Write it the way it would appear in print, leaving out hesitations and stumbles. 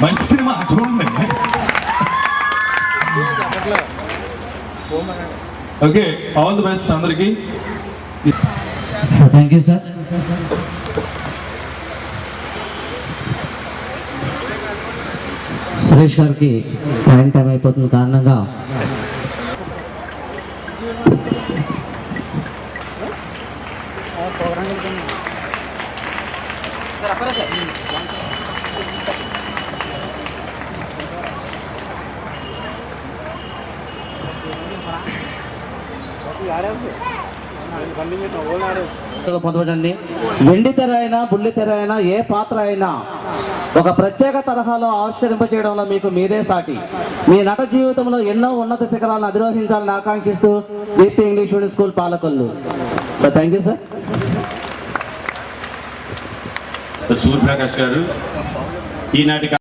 మంచి సినిమా చూడండి. Okay, all the best అందరికి. Thank you sir. సురేష్ గారికి టైం అయిపోతుంది కారణంగా పొందబడండి. వెండి తెర అయినా బుల్లి తెర అయినా ఏ పాత్ర అయినా ఒక ప్రత్యేక తరహాలో ఆవిష్కరింపచేయడంలో మీకు మీరే సాటి. మీ నట జీవితంలో ఎన్నో ఉన్నత శిఖరాలను అధిరోహించాలని ఆకాంక్షిస్తూ Deepti English medium school Palakollu. Sir thank you sir. Suryaprakash garu ఈనాటి